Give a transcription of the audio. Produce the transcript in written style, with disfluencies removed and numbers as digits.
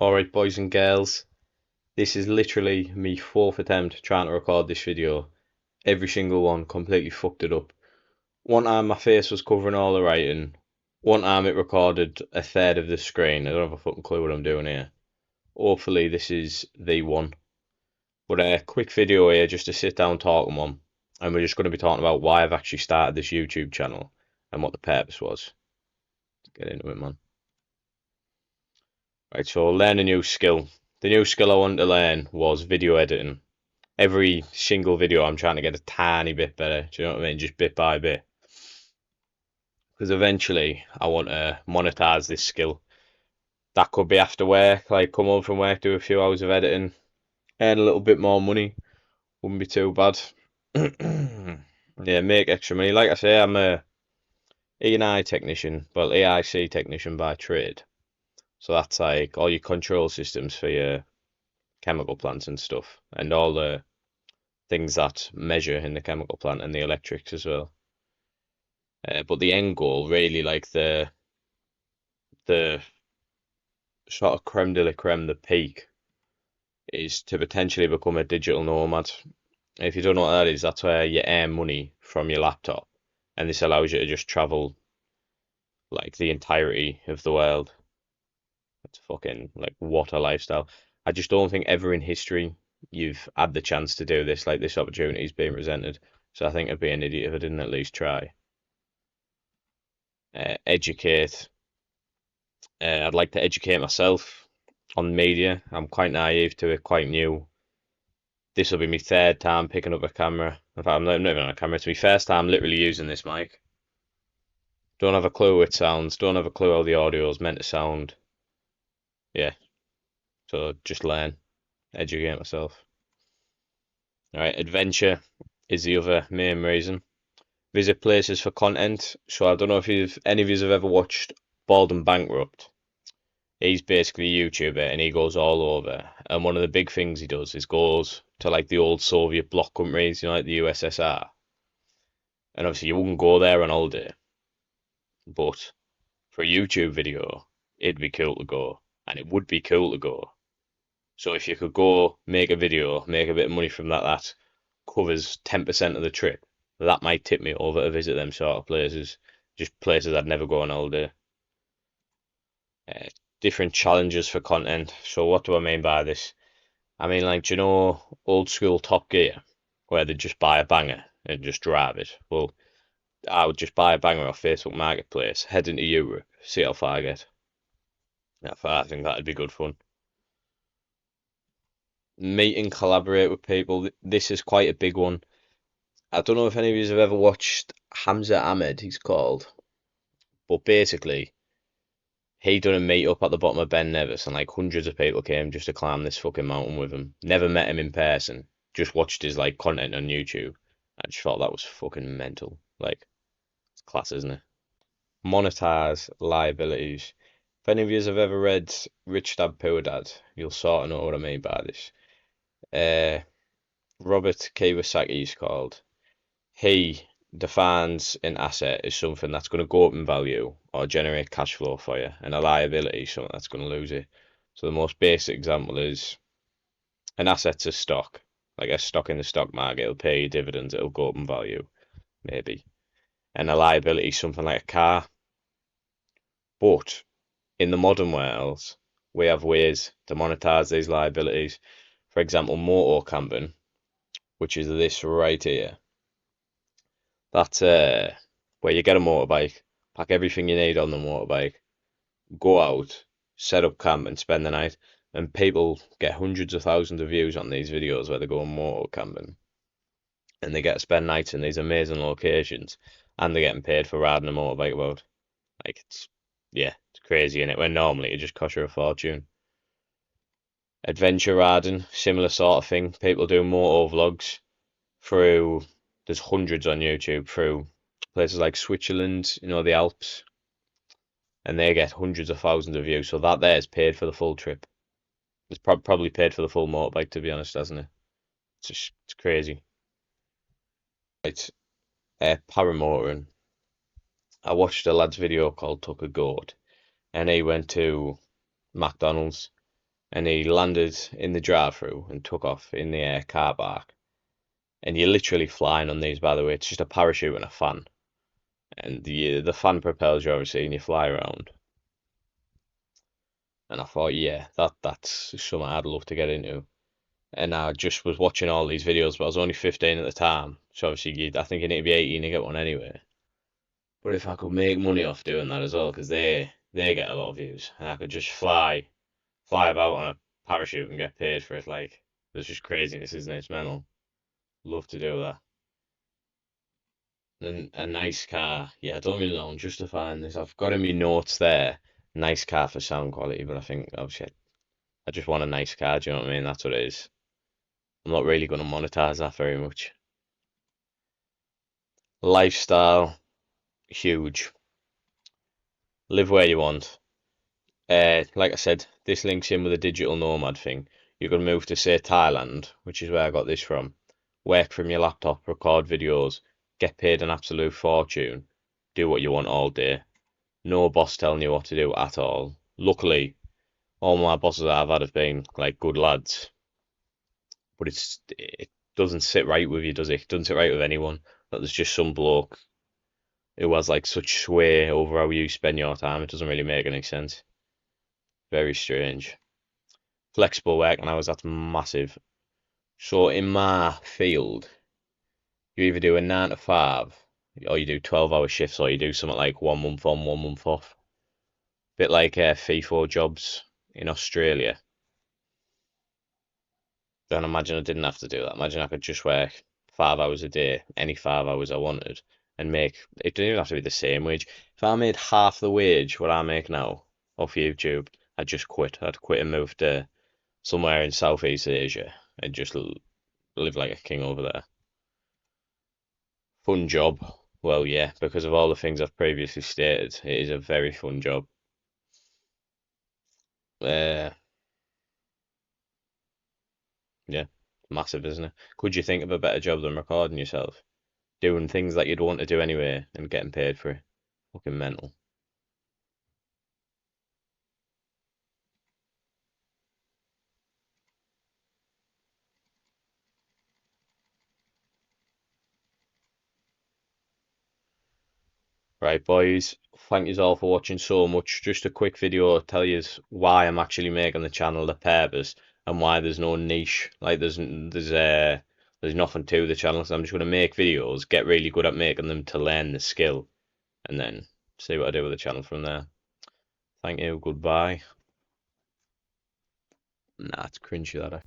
Alright, boys and girls, this is literally me fourth attempt trying to record this video. Every single one completely fucked it up. One time my face was covering all the writing. One time it recorded a third of the screen. I don't have a fucking clue what I'm doing here. Hopefully this is the one. But a quick video here just to sit down talking one. And we're just going to be talking about why I've actually started this YouTube channel and what the purpose was. Let's get into it, man. Right, so learn a new skill. The new skill I wanted to learn was video editing. Every single video I'm trying to get a tiny bit better. Do you know what I mean? Just bit by bit. Because eventually I want to monetize this skill. That could be after work, like come home from work, do a few hours of editing, earn a little bit more money. Wouldn't be too bad. Yeah, make extra money. Like I say, I'm a E&I technician, well, AIC technician by trade. So that's like all your control systems for your chemical plants and stuff, and all the things that measure in the chemical plant and the electrics as well. But the end goal, really, like the sort of creme de la creme, the peak, is to potentially become a digital nomad. If you don't know what that is, that's where you earn money from your laptop, and this allows you to just travel like the entirety of the world. It's fucking like what a lifestyle. I just don't think ever in history you've had the chance to do this. Like this opportunity is being presented, so I think I'd be an idiot if I didn't at least try. Educate. I'd like to educate myself on media. I'm quite naive to it, quite new. This will be my third time picking up a camera. In fact, I'm not even on a camera. It's my first time literally using this mic. Don't have a clue how it sounds. Don't have a clue how the audio is meant to sound. Yeah, so just learn, educate myself. All right, adventure is the other main reason. Visit places for content. So I don't know if any of you have ever watched Bald and Bankrupt. He's basically a YouTuber and he goes all over. And one of the big things he does is goes to like the old Soviet bloc countries, like the USSR. And obviously you wouldn't go there on holiday, but for a YouTube video, it'd be cool to go, and it would be cool to go. So if you could go make a video, make a bit of money from that, that covers 10% of the trip, that might tip me over to visit them sort of places, just places I'd never go on holiday. Uh, Different challenges for content. So what do I mean by this? I mean, like, do you know old school Top Gear, where they just buy a banger and just drive it? Well, I would just buy a banger off Facebook Marketplace, head into Europe, see how far I get. I think that'd be good fun. Meet and collaborate with people. This is quite a big one. I don't know if any of you have ever watched Hamza Ahmed, he's called. But basically, he done a meet up at the bottom of Ben Nevis, and like hundreds of people came just to climb this fucking mountain with him. Never met him in person, just watched his like content on YouTube. I just thought that was fucking mental. Like, it's class, isn't it? Monetize liabilities. If any of you have ever read Rich Dad Poor Dad, you'll sort of know what I mean by this. Uh, Robert Kiyosaki is called. He defines an asset as something that's going to go up in value or generate cash flow for you, and a liability is something that's going to lose it. So the most basic example is an asset's a stock, like a stock in the stock market. It'll pay you dividends, it'll go up in value, maybe. And a liability is something like a car. But in the modern world, we have ways to monetize these liabilities. For example, motor camping, which is this right here. That's where you get a motorbike, pack everything you need on the motorbike, go out, set up camp and spend the night. And people get hundreds of thousands of views on these videos where they go motor camping. And they get to spend nights in these amazing locations. And they're getting paid for riding a motorbike about. Like, yeah, it's crazy, innit? When normally it just costs you a fortune. Adventure riding, similar sort of thing. People do motor vlogs through, there's hundreds on YouTube through places like Switzerland, the Alps, and they get hundreds of thousands of views. So that there is paid for the full trip. It's probably paid for the full motorbike, to be honest, hasn't it? It's crazy. Right, paramotoring. I watched a lad's video called Tucker Goat, and he went to McDonald's and he landed in the drive-through and took off in the car park. And you're literally flying on these, by the way. It's just a parachute and a fan, and the fan propels you obviously, and you fly around. And I thought, yeah, that's something I'd love to get into. And I just was watching all these videos, but I was only 15 at the time, so obviously I think you need to be 18 to get one anyway. But if I could make money off doing that as well, because they get a lot of views, and I could just fly about on a parachute and get paid for it, like there's just craziness, isn't it? It's mental. Love to do that. And a nice car, yeah, don't get me wrong, justifying this. I've got in my notes there, nice car for sound quality, but I think obviously I just want a nice car. Do you know what I mean? That's what it is. I'm not really going to monetize that very much. Lifestyle, huge. Live where you want. Like I said, this links in with the digital nomad thing. You can move to, say, Thailand, which is where I got this from. Work from your laptop, record videos, get paid an absolute fortune, do what you want all day. No boss telling you what to do at all. Luckily, all my bosses that I've had have been like good lads, but it doesn't sit right with you, does it? It doesn't sit right with anyone that there's just some bloke who has like such sway over how you spend your time. It doesn't really make any sense. Very strange. Flexible working hours, that's massive. So in my field, you either do a 9 to 5, or you do 12-hour shifts, or you do something like 1 month on, 1 month off. Bit like FIFO jobs in Australia. Don't imagine I didn't have to do that. Imagine I could just work 5 hours a day, any 5 hours I wanted, and make it didn't even have to be the same wage. If I made half the wage what I make now off YouTube, I'd just quit. I'd quit and move to somewhere in Southeast Asia and just live like a king over there. Fun job. Well, yeah, because of all the things I've previously stated, it is a very fun job. Uh, yeah, massive, isn't it? Could you think of a better job than recording yourself? Doing things that you'd want to do anyway and getting paid for it. Fucking mental. Right, boys. Thank you all for watching so much. Just a quick video to tell you why I'm actually making the channel, the purpose, and why there's no niche. Like there's nothing to the channel. So I'm just gonna make videos, get really good at making them to learn the skill, and then see what I do with the channel from there. Thank you. Goodbye. Nah, it's cringy that.